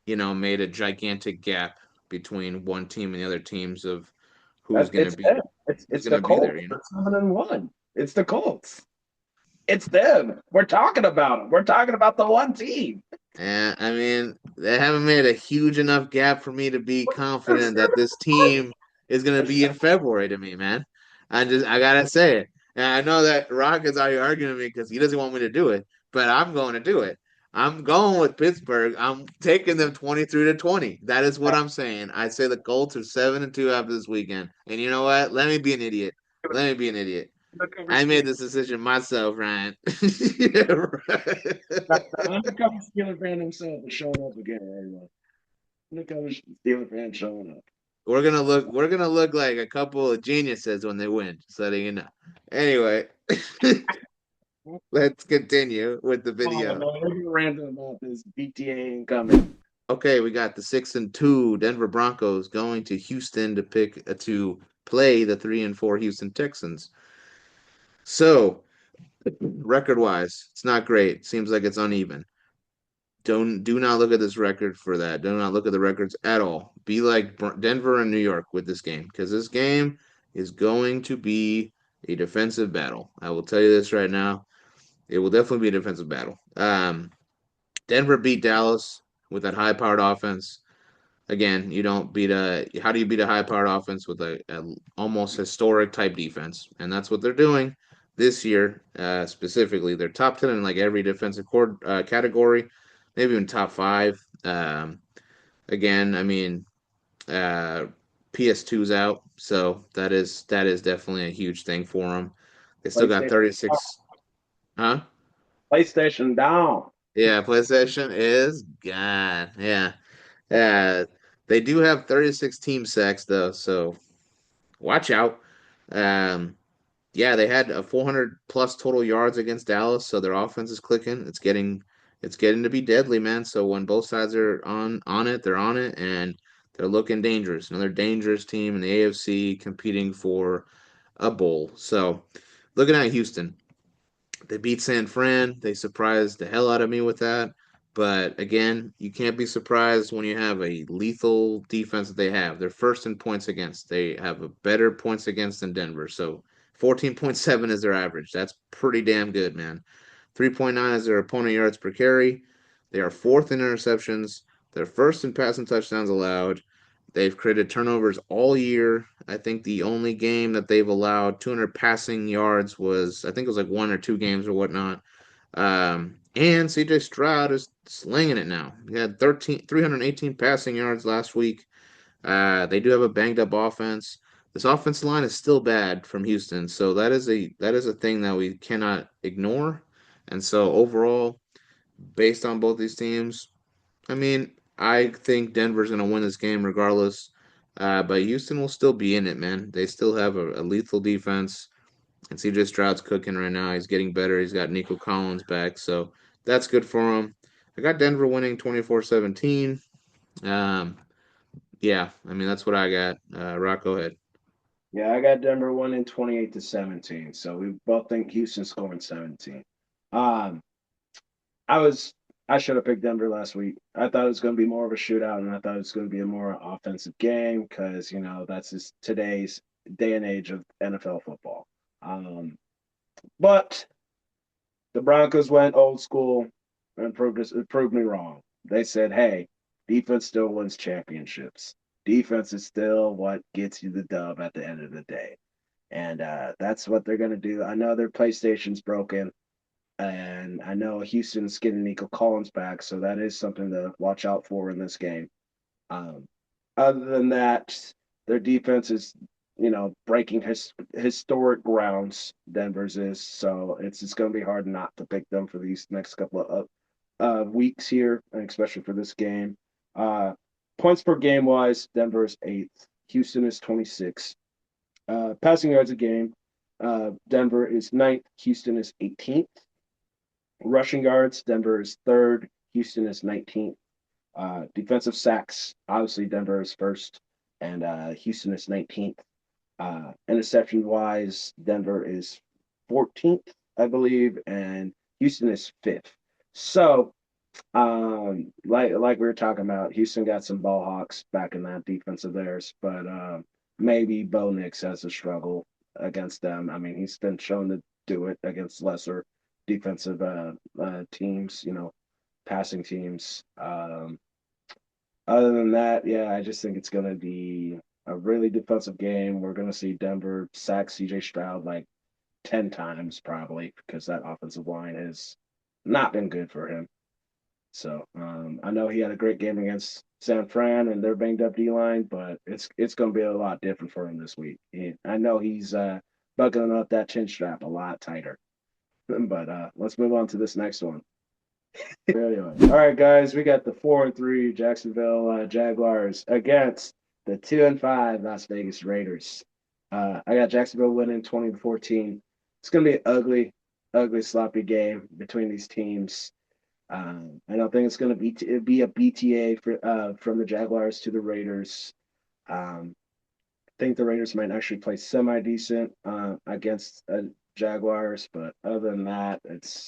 made a gigantic gap between one team and the other teams of who's gonna it's be them. who's It's the gonna be Colts. there. They're 7-1. It's the Colts. It's them. We're talking about them. We're talking about the one team. And I mean, they haven't made a huge enough gap for me to be They're confident that this 7-1. team is going to They're be in February to me, man. I gotta say it. And I know that Rock is out here arguing with me because he doesn't want me to do it, but I'm going to do it. I'm going with Pittsburgh. I'm taking them 23-20. That is what I'm saying. I say the Colts are 7-2 after this weekend. And you know what? Let me be an idiot. Let me be an idiot. undercover I made Steeler. this decision myself, Ryan. Yeah, right. The undercover Steeler fan himself is showing up again, everyone. Undercover Steeler fan showing up. We're gonna look like a couple of geniuses when they win, just letting you know. Anyway, let's continue with the Come on, video. man. We're gonna rant about this BTA incoming. Okay, we got the 6-2 Denver Broncos going to Houston to play the 3-4 Houston Texans. So, record wise, it's not great. Seems like it's uneven. Do not look at this record for that. Do not look at the records at all. Be like Denver and New York with this game because this game is going to be a defensive battle. I will tell you this right now. It will definitely be a defensive battle. Denver beat Dallas with that high-powered offense. Again, you don't beat a. How do you beat a high-powered offense with a almost historic type defense? And that's what they're doing this year, specifically. They're top 10 in like every defensive category, maybe even top five. Again, I mean, uh, PS2's out, so that is definitely a huge thing for them. They still got PlayStation, 36, huh? PlayStation down. Yeah, PlayStation is gone. Yeah. Yeah. They do have 36 team sacks though, so watch out. Um, yeah, they had a 400 plus total yards against Dallas, so their offense is clicking. It's getting to be deadly, man. So when both sides are on it, they're on it, and they're looking dangerous. Another dangerous team in the AFC competing for a bowl. So looking at Houston, they beat San Fran. They surprised the hell out of me with that. But again, you can't be surprised when you have a lethal defense that they have. They're first in points against. They have a better points against than Denver. So 14.7 is their average. That's pretty damn good, man. 3.9 is their opponent yards per carry. They are fourth in interceptions. They're first in passing touchdowns allowed. They've created turnovers all year. I think the only game that they've allowed 200 passing yards was, I think it was like one or two games or whatnot. And CJ Stroud is slinging it now. He had 318 passing yards last week. They do have a banged up offense. This offensive line is still bad from Houston, so that is a thing that we cannot ignore. And so overall, based on both these teams, I mean, I think Denver's going to win this game regardless. But Houston will still be in it, man. They still have a lethal defense. And CJ Stroud's cooking right now. He's getting better. He's got Nico Collins back. So that's good for him. I got Denver winning 24-17. Yeah, I mean, that's what I got. Rock, go ahead. Yeah, I got Denver winning 28-17. So we both think Houston scoring 17. Um, I was I should have picked Denver last week. I thought it was going to be more of a shootout, and I thought it was going to be a more offensive game because that's just today's day and age of NFL football. But the Broncos went old school and proved me wrong. They said, "Hey, defense still wins championships. Defense is still what gets you the dub at the end of the day." And that's what they're going to do. I know their PlayStation's broken, and I know Houston's getting Nico Collins back, so that is something to watch out for in this game. Um, Other than that, their defense is, breaking historic grounds. Denver's is, so it's just going to be hard not to pick them for these next couple of weeks here, and especially for this game. Uh, Points per game wise, Denver is eighth, Houston is 26. Passing yards a game, Denver is ninth, Houston is 18th. Rushing yards, Denver is third, Houston is 19th. Defensive sacks, obviously Denver is first, and Houston is 19th. Interception wise, Denver is 14th, I believe, and Houston is fifth. So, like we were talking about, Houston got some ball hawks back in that defense of theirs, but maybe Bo Nix has a struggle against them. I mean, he's been shown to do it against lesser defensive teams, passing teams. Other than that, yeah, I just think it's going to be a really defensive game. We're going to see Denver sack CJ Stroud like 10 times probably because that offensive line has not been good for him. So I know he had a great game against San Fran and their banged up D line, but it's going to be a lot different for him this week. I know he's buckling up that chin strap a lot tighter. But let's move on to this next one. All right, guys, we got the 4-3 Jacksonville Jaguars against the 2-5 Las Vegas Raiders. I got Jacksonville winning 20-14. It's gonna be an ugly, ugly, sloppy game between these teams. I don't think it's gonna be a BTA from the Jaguars to the Raiders. Um, I think the Raiders might actually play semi decent against Jaguars, but other than that, it's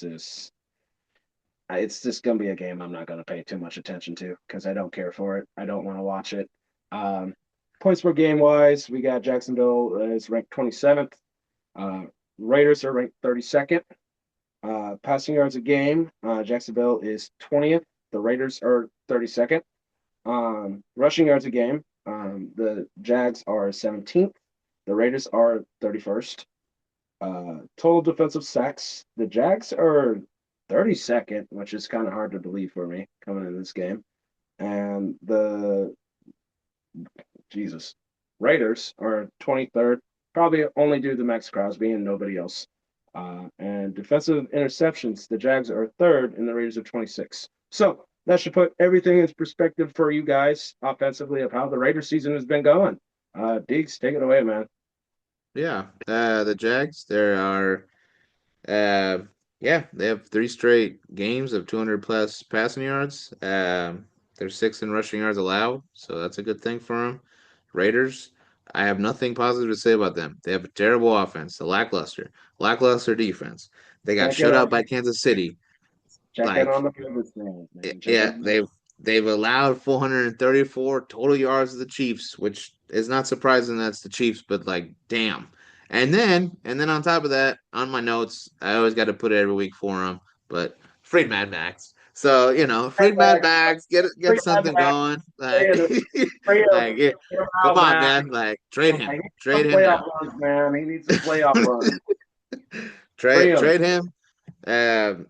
just going to be a game I'm not going to pay too much attention to because I don't care for it. I don't want to watch it. Um, Points per game wise, we got Jacksonville is ranked 27th. Uh, Raiders are ranked 32nd. Passing yards a game, Jacksonville is 20th. The Raiders are 32nd. Rushing yards a game, the Jags are 17th. The Raiders are 31st. Total defensive sacks, the Jags are 32nd, which is kind of hard to believe for me coming in this game. And the Jesus Raiders are 23rd, probably only due to Max Crosby and nobody else. And defensive interceptions, the Jags are third and the Raiders are 26. So that should put everything in perspective for you guys offensively of how the Raiders season has been going. Deeks, take it away, man. Yeah, the Jags. There are, uh, yeah, they have three straight games of 200 plus passing yards. They're sixth in rushing yards allowed, so that's a good thing for them. Raiders, I have nothing positive to say about them. They have a terrible offense, a lackluster defense. They got Check it shut out on by Kansas City. check it Like, on the Ravens fans, man. Check it yeah, on. they've allowed 434 total yards to the Chiefs, which is not surprising that's the Chiefs, but like, damn. And then on top of that, on my notes, I always got to put it every week for them, but freed Mad Max. So freed Mad Max, Max, get free Mad something Max, going. free Like, him, free him, like, yeah, get him come out, on, man. man. Like, trade He him, needs trade some him playoff now. runs, man. He needs some playoff runs. Free Trade him. trade him.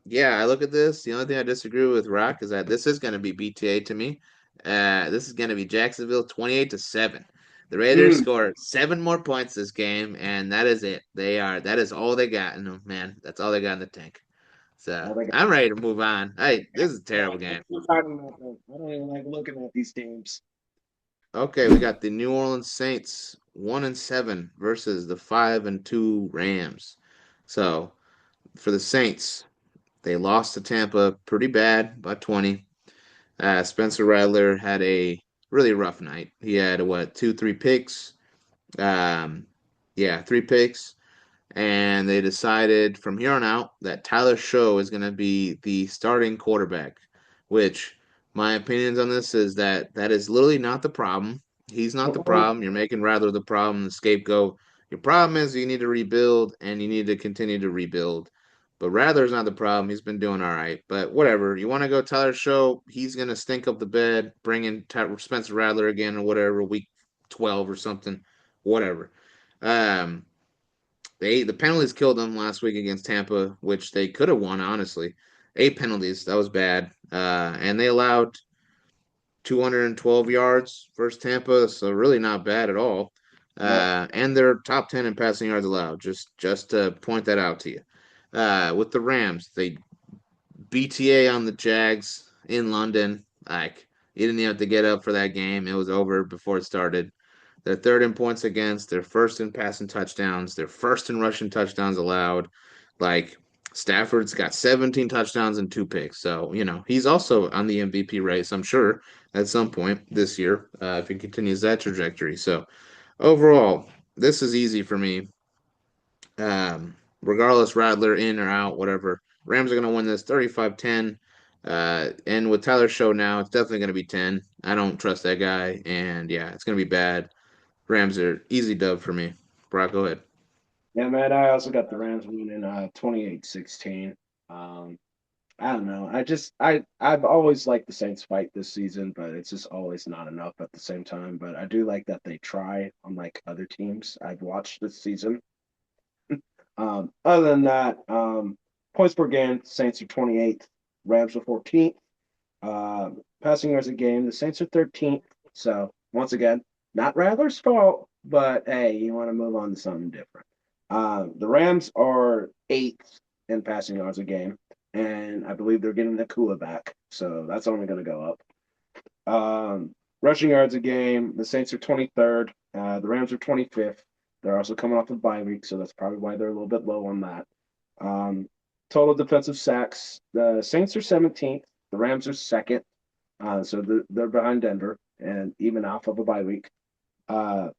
Yeah, I look at this. The only thing I disagree with Rock is that this is going to be BTA to me. This is going to be Jacksonville 28-7. The Raiders Mm. score seven more points this game, and that is it. That is all they got in them, man. That's all they got in the tank. So Oh, they got I'm ready to move on. Hey, this is a terrible game. keep talking about them. I don't even like looking at these teams. Okay, we got the New Orleans Saints 1-7 versus the 5-2 Rams. So for the Saints, they lost to Tampa pretty bad by 20. Spencer Rattler had a really rough night. He had what, two, three picks. Um, Yeah, 3 picks. And they decided from here on out that Tyler Show is going to be the starting quarterback, which my opinions on this is that that is literally not the problem. He's not the Uh-oh. problem. You're making Rattler the problem, the scapegoat. Your problem is you need to rebuild and you need to continue to rebuild. But Rattler's not the problem. He's been doing all right. But whatever. You want to go Tyler Show? He's going to stink up the bed, bring in Spencer Rattler again or whatever, week 12 or something. Whatever. Um, the penalties killed them last week against Tampa, which they could have won, honestly. 8 penalties, that was bad. And they allowed 212 yards versus Tampa, so really not bad at all. Yep. And they're top 10 in passing yards allowed. Just to point that out to you. With the Rams, they BTA on the Jags in London. Like you didn't even have to get up for that game. It was over before it started. They're third in points against. They're first in passing touchdowns. They're first in rushing touchdowns allowed. Like Stafford's got 17 touchdowns and 2 picks. So, he's also on the MVP race, I'm sure, at some point this year, if he continues that trajectory. So, overall, this is easy for me. Regardless, Rattler in or out, whatever. Rams are going to win this 35-10. And with Tyler Show now, it's definitely going to be 10. I don't trust that guy. And yeah, it's going to be bad. Rams are easy dub for me. Brock, go ahead. Yeah, man, I also got the Rams winning 28-16. Um, I don't know. I've always liked the Saints fight this season, but it's just always not enough at the same time. But I do like that they try, unlike other teams I've watched this season. Other than that, points per game, Saints are 28th, Rams are 14th. Passing yards a game, the Saints are 13th. So once again, not Rattler's fault, but hey, you want to move on to something different. The Rams are 8th in passing yards a game, and I believe they're getting Nakua back, so that's only going to go up. Rushing yards a game, the Saints are 23rd. The Rams are 25th. They're also coming off a bye week, so that's probably why they're a little bit low on that. Um, Total defensive sacks, the Saints are 17th. The Rams are second. So they're behind Denver and even off of a bye week.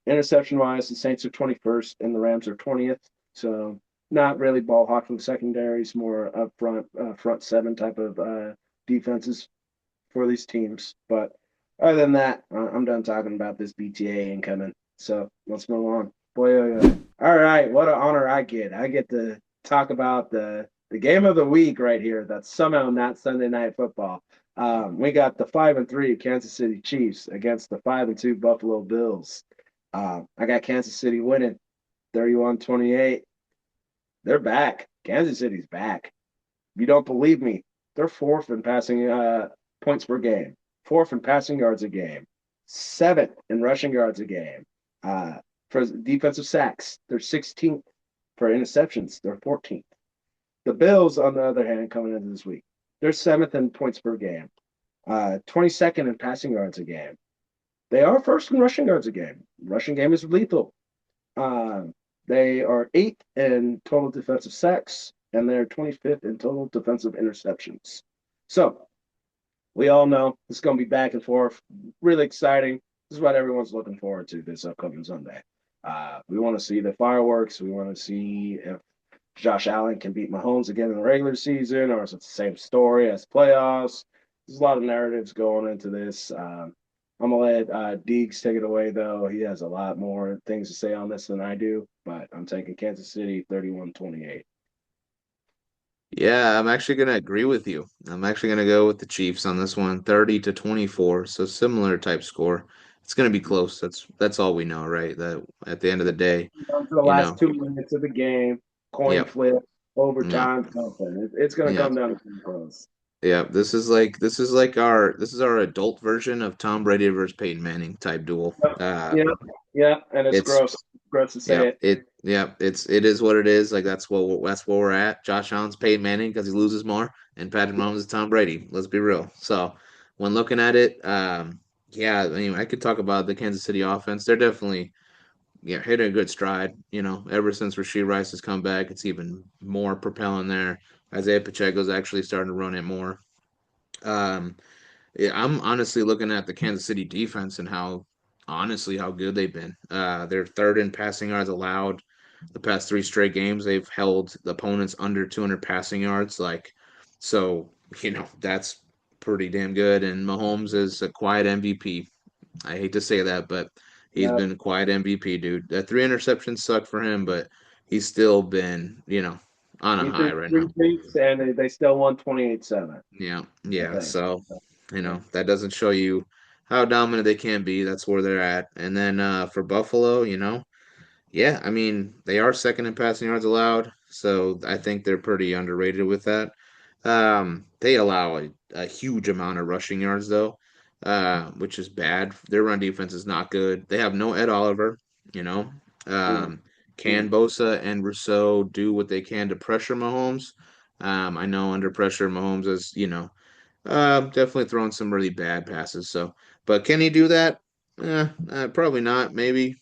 Interception wise, the Saints are 21st and the Rams are 20th. So not really ball hawking secondaries, more up front, front seven type of defenses for these teams. But other than that, I'm done talking about this BTA incoming. So let's move on. Boy, oh, yeah. All right, what an honor I get. I get to talk about the game of the week right here. That's somehow not Sunday Night Football. We got the 5-3 Kansas City Chiefs against the 5-2 Buffalo Bills. I got Kansas City winning 31-28. They're back. Kansas City's back. If you don't believe me, they're fourth in passing points per game, fourth in passing yards a game, seventh in rushing yards a game. For defensive sacks, they're 16th. For interceptions, they're 14th. The Bills, on the other hand, coming into this week, they're seventh in points per game, 22nd in passing yards a game. They are first in rushing yards a game. Rushing game is lethal. Uh, they are eighth in total defensive sacks, and they're 25th in total defensive interceptions. So we all know it's going to be back and forth. Really exciting. This is what everyone's looking forward to this upcoming Sunday. We want to see the fireworks. We want to see if Josh Allen can beat Mahomes again in the regular season, or is it the same story as playoffs? There's a lot of narratives going into this. I'm gonna let Deegs take it away, though. He has a lot more things to say on this than I do, but I'm taking Kansas City 31-28. Yeah, I'm actually going to agree with you. I'm actually going to go with the Chiefs on this one, 30-24. So similar type score. It's going to be close. That's all we know, right? That at the end of the day, Down to the you last know. 2 minutes of the game, coin Yep. flip, Yep. overtime, something. It's going to Yep. come down to some close. Yeah, this is our adult version of Tom Brady versus Peyton Manning type duel. Yep, yep, yep, and it's It's gross. Gross to say Yeah, it. it is what it is. Like that's where we're at. Josh Allen's Peyton Manning because he loses more, and Patrick Mahomes is Tom Brady. Let's be real. So when looking at it, yeah, I mean, I could talk about the Kansas City offense. They're definitely hitting a good stride. Ever since Rashid Rice has come back, it's even more propelling there. Isaiah Pacheco's actually starting to run it more. Um, yeah, I'm honestly looking at the Kansas City defense and how honestly how good they've been. They're third in passing yards allowed. The past three straight games, they've held the opponents under 200 passing yards. So that's pretty damn good. And Mahomes is a quiet MVP. I hate to say that, but he's Yeah, been a quiet MVP, dude. The three interceptions suck for him, but he's still been, on a he high threw right three now. picks and they still won 28-7, Yeah, I yeah. think. So, Yeah. that doesn't show you how dominant they can be. That's where they're at. And then for Buffalo, yeah, I mean, they are second in passing yards allowed, so I think they're pretty underrated with that. They allow a huge amount of rushing yards though, which is bad. Their run defense is not good. They have no Ed Oliver, you know. Mm, Um, mm. can Bosa and Rousseau do what they can to pressure Mahomes? I know under pressure, Mahomes is, definitely throwing some really bad passes. So, but can he do that? Probably not. Maybe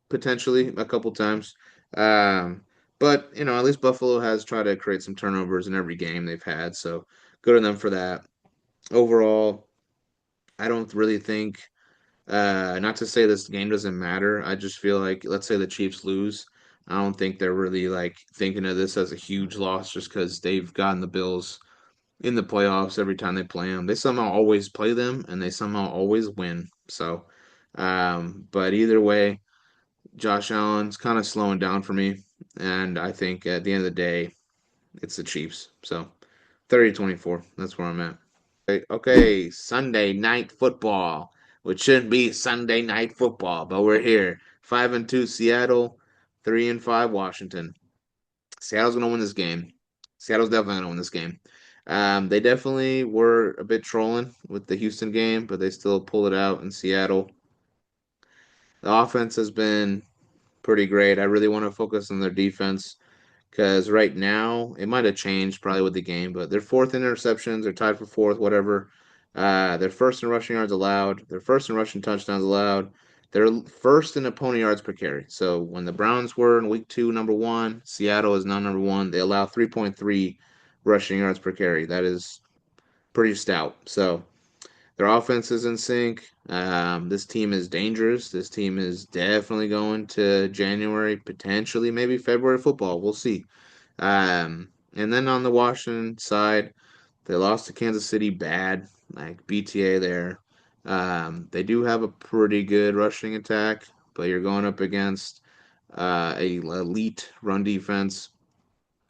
potentially a couple times. Um, but at least Buffalo has tried to create some turnovers in every game they've had, so good on them for that. Overall, I don't really think. Not to say this game doesn't matter. I just feel like, let's say the Chiefs lose, I don't think they're really like thinking of this as a huge loss just because they've gotten the Bills in the playoffs every time they play them. They somehow always play them and they somehow always win. So, but either way, Josh Allen's kind of slowing down for me, and I think at the end of the day, it's the Chiefs. So 30-24. That's where I'm at. Okay, Sunday night football, which shouldn't be Sunday night football, but we're here. 5-2 Seattle, 3-5 Washington. Seattle's gonna win this game. Seattle's definitely gonna win this game. They definitely were a bit trolling with the Houston game, but they still pulled it out in Seattle. The offense has been pretty great. I really want to focus on their defense because right now it might have changed probably with the game, but their fourth interceptions, they're tied for fourth, whatever. They're first in rushing yards allowed. They're first in rushing touchdowns allowed. They're first in opponent yards per carry. So when the Browns were in week two, number one, Seattle is now number one. They allow 3.3 rushing yards per carry. That is pretty stout. So their offense is in sync. This team is dangerous. This team is definitely going to January, potentially maybe February football. We'll see. And then on the Washington side, they lost to Kansas City bad, like BTA there. They do have a pretty good rushing attack, but you're going up against a elite run defense.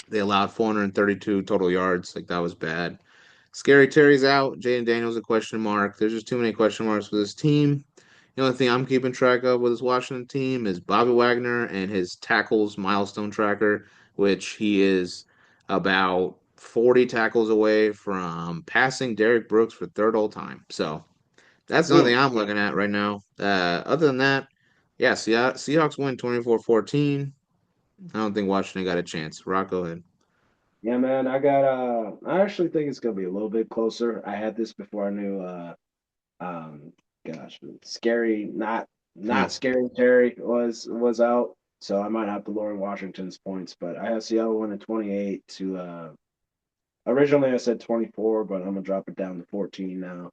They allowed 432 total yards. Like that was bad. Scary Terry's out. Jaden Daniels a question mark. There's just too many question marks for this team. The only thing I'm keeping track of with this Washington team is Bobby Wagner and his tackles milestone tracker, which he is about 40 tackles away from passing Derek Brooks for third all time. So that's the only Mm. thing I'm looking at right now. Other than that, yeah, Seahawks win 24-14. I don't think Washington got a chance. Rock, go ahead. Yeah, man, I actually think it's gonna be a little bit closer. I had this before I knew um gosh, scary Hmm. not scary Terry was out. So I might have to lower Washington's points, but I have Seattle winning 28 to originally I said 24, but I'm gonna drop it down to 14 now.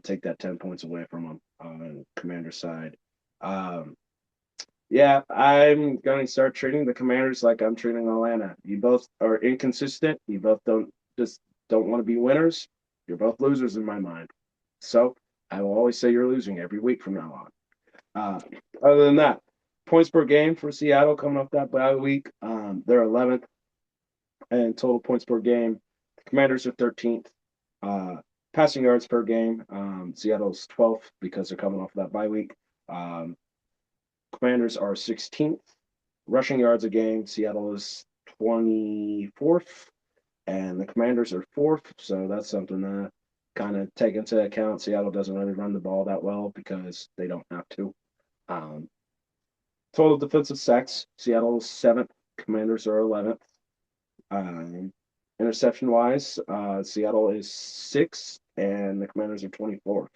Take that 10 points away from them on Commander's side. Um, yeah, I'm going to start treating the Commanders like I'm treating Atlanta. You both are inconsistent. You both don't want to be winners. You're both losers in my mind. So I will always say you're losing every week from now on. Other than that, points per game for Seattle coming off that bye week. They're 11th and total points per game. The Commanders are 13th. Uh, Passing yards per game. Seattle's 12th because they're coming off that bye week. Um, Commanders are 16th. Rushing yards a game. Seattle is 24th, and the Commanders are fourth. So that's something to kind of take into account. Seattle doesn't really run the ball that well because they don't have to. Um, Total defensive sacks. Seattle is seventh. Commanders are 11th. Um, Interception wise, Seattle is sixth and the Commanders are 24th.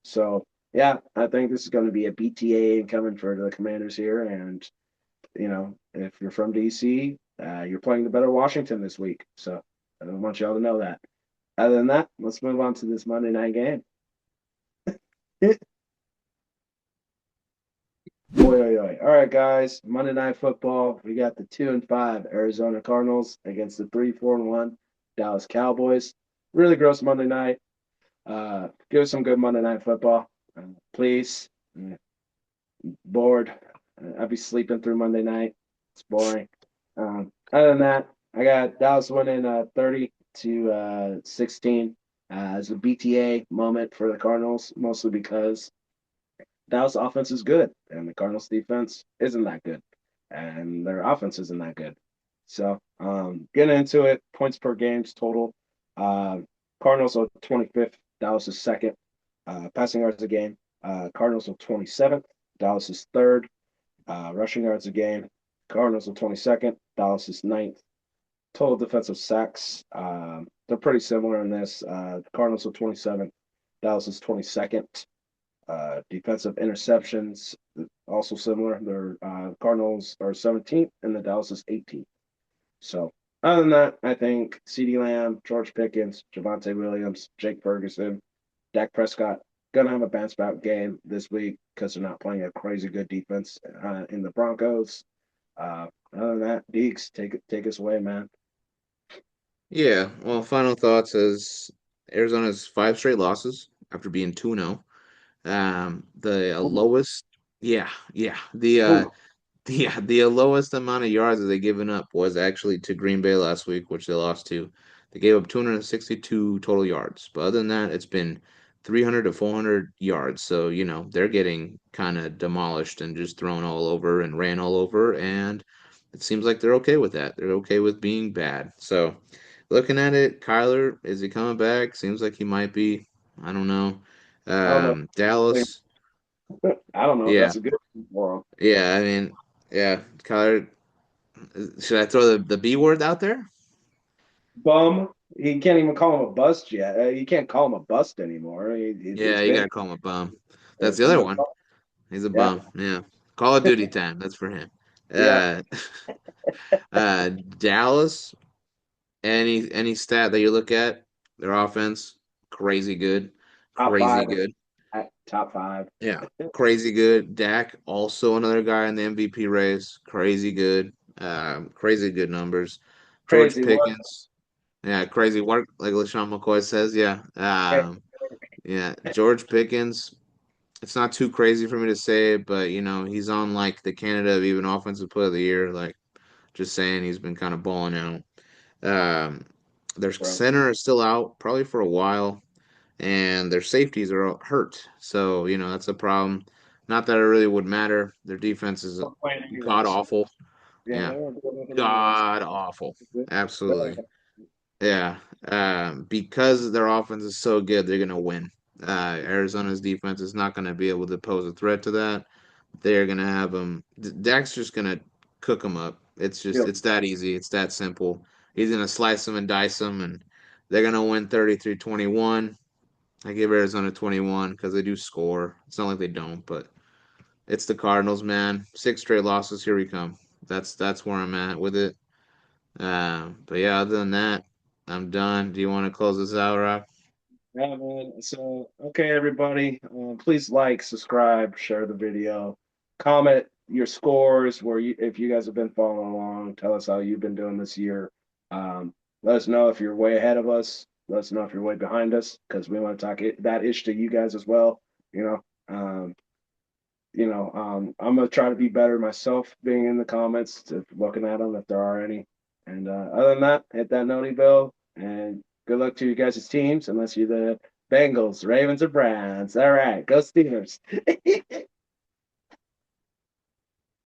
So, yeah, I think this is going to be a BTA coming for the Commanders here. And, if you're from DC, you're playing the better Washington this week. So, I don't want y'all to know that. Other than that, let's move on to this Monday night game. Boy, oy, oy. All right, guys. Monday Night Football. We got the 2-5 Arizona Cardinals against the 3-4-1 Dallas Cowboys. Really gross Monday night. Give us some good Monday Night Football, please. Bored. I'll be sleeping through Monday night. It's boring. Other than that, I got Dallas winning 30 to 16 as a BTA moment for the Cardinals, mostly because Dallas offense is good and the Cardinals defense isn't that good, and their offense isn't that good. So, getting into it, points per games total. Uh, Cardinals are 25th, Dallas is second. Passing yards a game, Cardinals are 27th, Dallas is third. Rushing yards a game, Cardinals are 22nd, Dallas is ninth. Total defensive sacks, they're pretty similar in this. Cardinals are 27th, Dallas is 22nd. Defensive interceptions, also similar. Their Cardinals are 17th and the Dallas is 18th. So other than that, I think CeeDee Lamb, George Pickens, Javonte Williams, Jake Ferguson, Dak Prescott gonna have a bounce back game this week because they're not playing a crazy good defense in the Broncos. Other than that, Deeks, take us away, man. Yeah, well, final thoughts is Arizona's five straight losses after being 2-0. The Ooh, lowest, yeah, yeah, ooh, the lowest amount of yards that they given up was actually to Green Bay last week, which they lost to. They gave up 262 total yards, but other than that, it's been 300 to 400 yards. So, they're getting kind of demolished and just thrown all over and ran all over, and it seems like they're okay with that. They're okay with being bad. So, looking at it, Kyler, is he coming back? Seems like he might be. I don't know. I don't know. Dallas, I don't know if yeah, that's a good thing for him. yeah. I mean, yeah, Kyler. Should I throw the B word out there? Bum. He can't even call him a bust yet. You can't call him a bust anymore. Yeah, It's you been gotta call him a bum. That's the I'm other gonna one. call. He's a Yeah, bum. Yeah. Call of Duty time. That's for him. yeah. Uh, Dallas. Any stat that you look at, their offense, crazy good, Top crazy five. good. Top five. Yeah, crazy good. Dak, also another guy in the MVP race, crazy good. Crazy good numbers. George Crazy work. Pickens. Yeah, crazy work, like LaShawn McCoy says. Yeah. Yeah. George Pickens. It's not too crazy for me to say, but he's on like the candidate of even offensive player of the year. Like, just saying, he's been kind of balling out. Um, their Bro. center is still out, probably for a while, and their safeties are all hurt. So that's a problem. Not that it really would matter. Their defense is We're playing god anyways. awful. Yeah, they Yeah, weren't doing nothing anyways. god awful. Absolutely. Yeah, because their offense is so good, they're gonna win. Arizona's defense is not gonna be able to pose a threat to that. They're gonna have them. Dak's just gonna cook them up. Yeah, It's that easy. It's that simple. He's gonna slice them and dice them, and they're gonna win 33-21. I give Arizona 21 because they do score. It's not like they don't, but it's the Cardinals, man. Six straight losses. Here we come. That's where I'm at with it. But yeah, other than that, I'm done. Do you want to close this out, Rob? yeah, man. So, okay, everybody, please like, subscribe, share the video, comment your scores where if you guys have been following along, tell us how you've been doing this year. Let us know if you're way ahead of us. Let us know if you're way behind us because we want to talk that ish to you guys as well. You know, um, I'm gonna try to be better myself, being in the comments, looking at them if there are any. And other than that, hit that noti bill and good luck to you guys' teams, unless you're the Bengals, Ravens, or Browns. All right, go Steelers.